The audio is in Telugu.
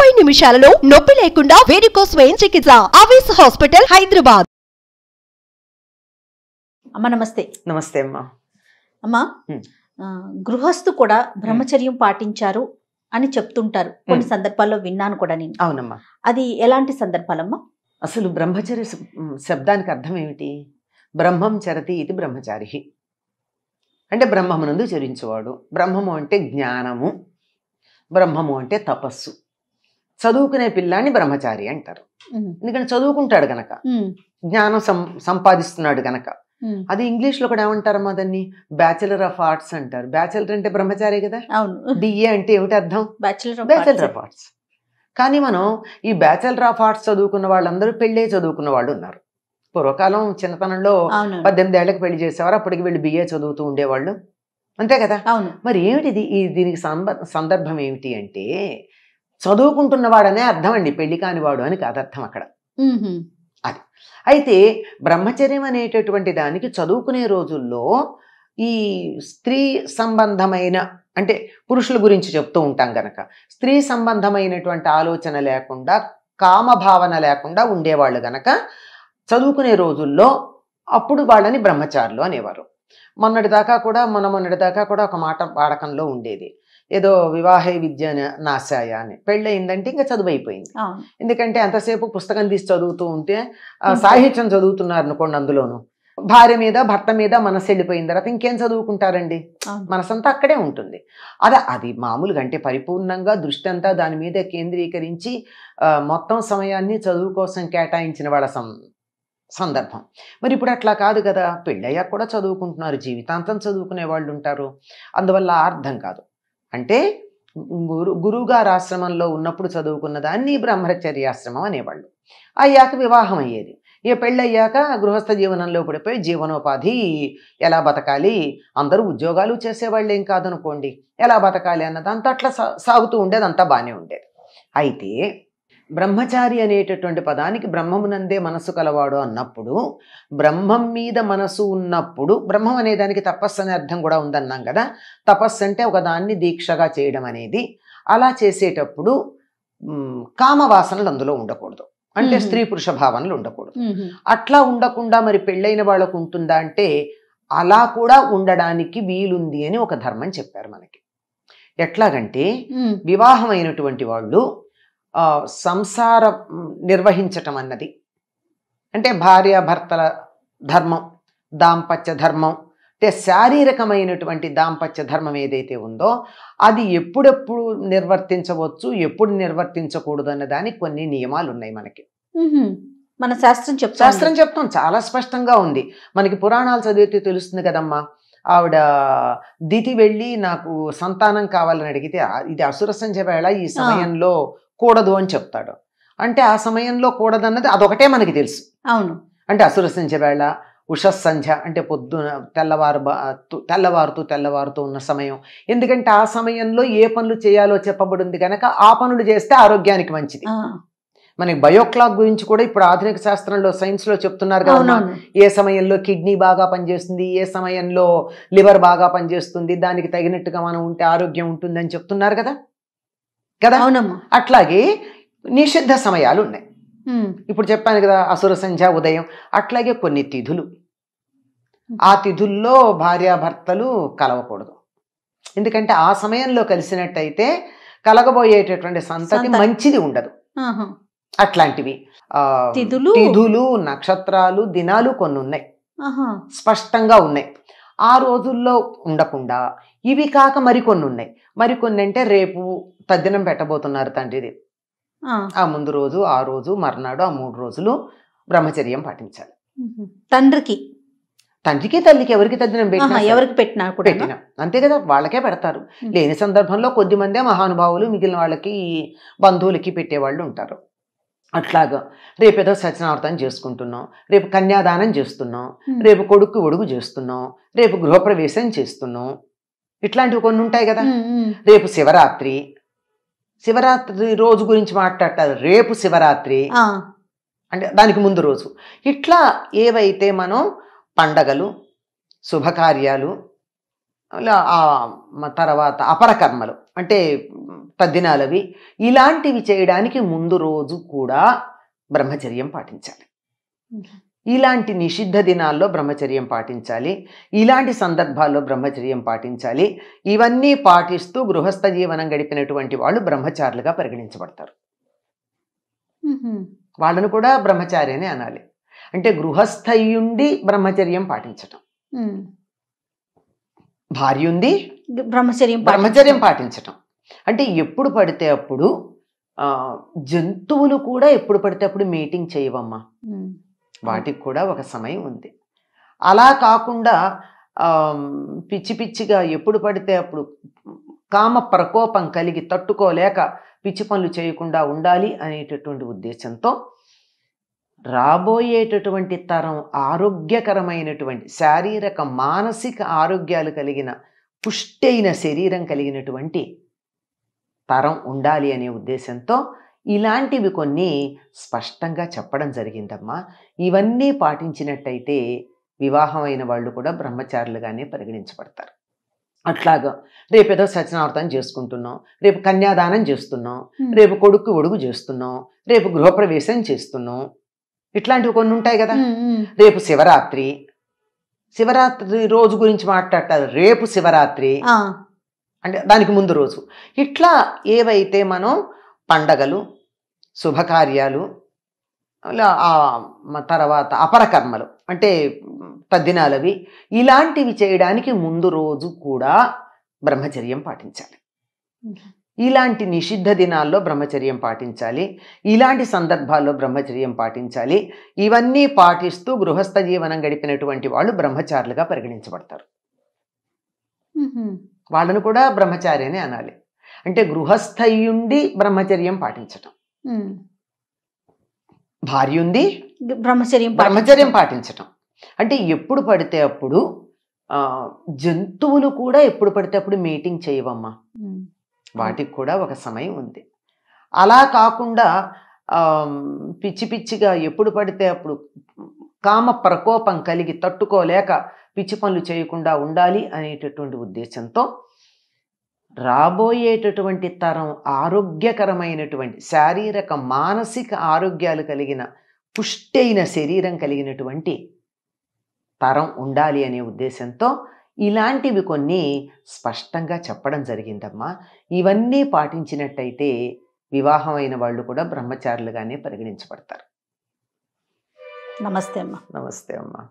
60 నిమిషాలలో నొప్పి లేకుండా వేడికోస్ వెయిన్ చికిత్స. ఆవేశ హాస్పిటల్, హైదరాబాద్. అమ్మ నమస్తే. నమస్తే అమ్మా. అమ్మా, గృహస్థు కూడా బ్రహ్మచర్యం పాటించారు అని చెప్తుంటారు. కొన్ని సందర్భాల్లో విన్నాను కూడా నేను. అవునమ్మా. అది ఎలాంటి సందర్భాలమ్మా? అసలు బ్రహ్మచర్య శబ్దానికి అర్థం ఏమిటి? బ్రహ్మం చరతి ఇది బ్రహ్మచారి. అంటే బ్రహ్మమునందు చరించేవాడు. బ్రహ్మము అంటే జ్ఞానము, బ్రహ్మము అంటే తపస్సు. చదువుకునే పిల్లాన్ని బ్రహ్మచారి అంటారు. ఎందుకంటే చదువుకుంటాడు గనక, జ్ఞానం సంపాదిస్తున్నాడు గనక. అది ఇంగ్లీష్లో కూడా ఏమంటారమ్మా దాన్ని? బ్యాచిలర్ ఆఫ్ ఆర్ట్స్ అంటారు. బ్యాచిలర్ అంటే బ్రహ్మచారి కదా. అవును. డిఏ అంటే ఏమిటి అర్థం? Bachelor of arts. కానీ మనం ఈ బ్యాచిలర్ ఆఫ్ ఆర్ట్స్ చదువుకున్న వాళ్ళందరూ పెళ్ళే చదువుకున్న వాళ్ళు ఉన్నారు. పూర్వకాలం చిన్నతనంలో 18 ఏళ్లకు పెళ్లి చేసేవారు. అప్పటికి వీళ్ళు బిఏ చదువుతూ ఉండేవాళ్ళు, అంతే కదా. మరి ఏమిటిది? దీనికి సందర్భం ఏమిటి అంటే, చదువుకుంటున్నవాడనే అర్థం అండి, పెళ్లి కానివాడు అని కాదు అర్థం అక్కడ. అది అయితే బ్రహ్మచర్యం అనేటటువంటి దానికి చదువుకునే రోజుల్లో ఈ స్త్రీ సంబంధమైన, అంటే పురుషుల గురించి చెప్తూ ఉంటాం గనక, స్త్రీ సంబంధమైనటువంటి ఆలోచన లేకుండా, కామభావన లేకుండా ఉండేవాళ్ళు గనక చదువుకునే రోజుల్లో అప్పుడు వాళ్ళని బ్రహ్మచారులు అనేవారు. మొన్నటిదాకా కూడా ఒక మాట వాడకంలో ఉండేది, ఏదో వివాహే విద్య నాశాయ అని. పెళ్ళయిందంటే ఇంకా చదువు అయిపోయింది. ఎందుకంటే అంతసేపు పుస్తకం తీసి చదువుతూ ఉంటే, సాహిత్యం చదువుతున్నారు అనుకోండి, అందులోను భార్య మీద భర్త మీద మనసు వెళ్ళిపోయిన తర్వాత ఇంకేం చదువుకుంటారండి? మనసంతా అక్కడే ఉంటుంది. అది మామూలుగా అంటే పరిపూర్ణంగా దృష్టి అంతా దాని మీద కేంద్రీకరించి మొత్తం సమయాన్ని చదువు కోసం కేటాయించిన వాళ్ళ సందర్భం. మరి ఇప్పుడు అట్లా కాదు కదా. పెళ్ళయ్యాక కూడా చదువుకుంటున్నారు, జీవితాంతం చదువుకునే వాళ్ళు ఉంటారు. అందువల్ల అర్థం కాదు. అంటే గురువుగారు ఆశ్రమంలో ఉన్నప్పుడు చదువుకున్న దాన్ని బ్రహ్మచర్యాశ్రమం అనేవాళ్ళు. అయ్యాక వివాహం అయ్యేది. ఇక పెళ్ళయ్యాక గృహస్థ జీవనంలో పడిపోయి జీవనోపాధి ఎలా బతకాలి, అందరూ ఉద్యోగాలు చేసేవాళ్ళు ఏం కాదనుకోండి, ఎలా బతకాలి అన్నదంతా అట్లా సాగుతూ ఉండేది, అంతా బాగానే ఉండేది. అయితే బ్రహ్మచారి అనేటటువంటి పదానికి బ్రహ్మమునందే మనసు కలవాడు అన్నప్పుడు, బ్రహ్మం మీద మనసు ఉన్నప్పుడు, బ్రహ్మం అనేదానికి తపస్సు అనే అర్థం కూడా ఉందన్నాం కదా. తపస్సు అంటే ఒకదాన్ని దీక్షగా చేయడం అనేది. అలా చేసేటప్పుడు కామవాసనలు అందులో ఉండకూడదు, అంటే స్త్రీ పురుష భావనలు ఉండకూడదు. అట్లా ఉండకుండా మరి పెళ్ళైన వాళ్ళకు ఉంటుందా అంటే, అలా కూడా ఉండడానికి వీలుంది అని ఒక ధర్మం చెప్పారు మనకి. ఎట్లాగంటే, వివాహం అయినటువంటి వాళ్ళు సంసారం నిర్వహించటం అన్నది, అంటే భార్యాభర్తల ధర్మం, దాంపత్య ధర్మం, అంటే శారీరకమైనటువంటి దాంపత్య ధర్మం ఏదైతే ఉందో అది ఎప్పుడెప్పుడు నిర్వర్తించవచ్చు, ఎప్పుడు నిర్వర్తించకూడదు అన్న దానికి కొన్ని నియమాలు ఉన్నాయి మనకి. మన శాస్త్రం చెప్తాం, చాలా స్పష్టంగా ఉంది మనకి. పురాణాలు చదివితే తెలుస్తుంది కదమ్మా. ఆవిడ దితి వెళ్ళి నాకు సంతానం కావాలని అడిగితే, ఇది అసుర సంధ్య వేళ, ఈ సమయంలో కూడదు అని చెప్తాడు. అంటే ఆ సమయంలో కూడదన్నది అదొకటే మనకి తెలుసు. అవును. అంటే అసుర సంధ్య వేళ, ఉషస్సంధ్య అంటే పొద్దున తెల్లవారుతూ ఉన్న సమయం. ఎందుకంటే ఆ సమయంలో ఏ పనులు చేయాలో చెప్పబడింది కనుక ఆ పనులు చేస్తే ఆరోగ్యానికి మంచిది. మనకి బయోక్లాక్ గురించి కూడా ఇప్పుడు ఆధునిక శాస్త్రంలో, సైన్స్లో చెప్తున్నారు కదా, ఏ సమయంలో కిడ్నీ బాగా పనిచేస్తుంది, ఏ సమయంలో లివర్ బాగా పనిచేస్తుంది, దానికి తగినట్టుగా మనం ఉంటే ఆరోగ్యం ఉంటుంది అని చెప్తున్నారు కదా. అట్లాగే నిషిద్ధ సమయాలు ఉన్నాయి. ఇప్పుడు చెప్పాను కదా, అసుర సంధ్య, ఉదయం. అట్లాగే కొన్ని తిథులు, ఆ తిథుల్లో భార్యాభర్తలు కలవకూడదు. ఎందుకంటే ఆ సమయంలో కలిసినట్టయితే కలగబోయేటటువంటి సంతతి మంచిది ఉండదు. అట్లాంటివి తిథులు, నక్షత్రాలు, దినాలు కొన్ని ఉన్నాయి, స్పష్టంగా ఉన్నాయి. ఆ రోజుల్లో ఉండకుండా ఇవి కాక మరికొన్ని ఉన్నాయి. మరికొన్ని అంటే రేపు తద్దినం పెట్టబోతున్నారు తండ్రిది, ఆ ముందు రోజు, ఆ రోజు, మర్నాడు, ఆ 3 రోజులు బ్రహ్మచర్యం పాటించాలి. తండ్రికి తల్లికి ఎవరికి తద్దినం పెట్టినా అంతే కదా, వాళ్ళకే పెడతారు. లేని సందర్భంలో కొద్దిమందే మహానుభావులు మిగిలిన వాళ్ళకి, బంధువులకి పెట్టేవాళ్ళు ఉంటారు. అట్లాగా రేపేదో సత్యనావర్తనం చేసుకుంటున్నాం, రేపు కన్యాదానం చేస్తున్నాం, రేపు కొడుకు ఒడుగు చేస్తున్నాం, రేపు గృహప్రవేశం చేస్తున్నాం, ఇట్లాంటివి కొన్ని ఉంటాయి కదా. రేపు శివరాత్రి రోజు గురించి మాట్లాడతారు. రేపు శివరాత్రి అంటే దానికి ముందు రోజు. ఇట్లా ఏవైతే మనం పండగలు, శుభకార్యాలు, తర్వాత అపరకర్మలు అంటే తద్దినాలవి ఇలాంటివి చేయడానికి ముందు రోజు కూడా బ్రహ్మచర్యం పాటించాలి. ఇలాంటి నిషిద్ధ దినాల్లో బ్రహ్మచర్యం పాటించాలి. ఇలాంటి సందర్భాల్లో బ్రహ్మచర్యం పాటించాలి. ఇవన్నీ పాటిస్తూ గృహస్థ జీవనం గడిపినటువంటి వాళ్ళు బ్రహ్మచారులుగా పరిగణించబడతారు. వాళ్ళను కూడా బ్రహ్మచారి అని అనాలి. అంటే గృహస్థయుండి బ్రహ్మచర్యం పాటించటం, భార్య ఉంది బ్రహ్మచర్యం పాటించటం. అంటే ఎప్పుడు పడితే అప్పుడు జంతువులు కూడా ఎప్పుడు పడితే అప్పుడు మీటింగ్ చేయవమ్మా, వాటికి కూడా ఒక సమయం ఉంది. అలా కాకుండా పిచ్చి పిచ్చిగా ఎప్పుడు పడితే అప్పుడు కామ ప్రకోపం కలిగి తట్టుకోలేక పిచ్చి పనులు చేయకుండా ఉండాలి అనేటటువంటి ఉద్దేశంతో రాబోయేటటువంటి తరం ఆరోగ్యకరమైనటువంటి శారీరక మానసిక ఆరోగ్యాలు కలిగిన పుష్టైన శరీరం కలిగినటువంటి తరం ఉండాలి అనే ఉద్దేశంతో ఇలాంటివి కొన్ని స్పష్టంగా చెప్పడం జరిగిందమ్మా. ఇవన్నీ పాటించినట్టయితే వివాహమైన వాళ్ళు కూడా బ్రహ్మచారులుగానే పరిగణించబడతారు. అట్లాగా రేపేదో సత్యనారాయణ చేసుకుంటున్నాం, రేపు కన్యాదానం చేస్తున్నాం, రేపు కొడుకు ఒడుగు చేస్తున్నాం, రేపు గృహప్రవేశం చేస్తున్నాం, ఇట్లాంటివి కొన్ని ఉంటాయి కదా. రేపు శివరాత్రి రోజు గురించి మాట్లాడతారు. రేపు శివరాత్రి అంటే దానికి ముందు రోజు. ఇట్లా ఏవైతే మనం పండగలు శుభకార్యాలు తర్వాత అపరకర్మలు అంటే తద్దినాలవి ఇలాంటివి చేయడానికి ముందు రోజు కూడా బ్రహ్మచర్యం పాటించాలి. ఇలాంటి నిషిద్ధ దినాల్లో బ్రహ్మచర్యం పాటించాలి. ఇలాంటి సందర్భాల్లో బ్రహ్మచర్యం పాటించాలి. ఇవన్నీ పాటిస్తూ గృహస్థ జీవనం గడిపినటువంటి వాళ్ళు బ్రహ్మచారులుగా పరిగణించబడతారు. వాళ్ళను కూడా బ్రహ్మచారి అని అనాలి. అంటే గృహస్థయుండి బ్రహ్మచర్యం పాటించటం, భార్య ఉంది బ్రహ్మచర్యం పాటించటం. అంటే ఎప్పుడు పడితే అప్పుడు జంతువులు కూడా ఎప్పుడు పడితే అప్పుడు మీటింగ్ చేయవమ్మా, వాటికి కూడా ఒక సమయం ఉంది. అలా కాకుండా పిచ్చి పిచ్చిగా ఎప్పుడు పడితే అప్పుడు కామ ప్రకోపం కలిగి తట్టుకోలేక పిచ్చి పనులు చేయకుండా ఉండాలి అనేటటువంటి ఉద్దేశంతో రాబోయేటటువంటి తరం ఆరోగ్యకరమైనటువంటి శారీరక మానసిక ఆరోగ్యాలు కలిగిన పుష్టైన శరీరం కలిగినటువంటి తరం ఉండాలి అనే ఉద్దేశంతో ఇలాంటివి కొన్ని స్పష్టంగా చెప్పడం జరిగిందమ్మా. ఇవన్నీ పాటించినట్టయితే వివాహమైన వాళ్ళు కూడా బ్రహ్మచారులుగానే పరిగణించబడతారు. నమస్తే అమ్మా. నమస్తే అమ్మా.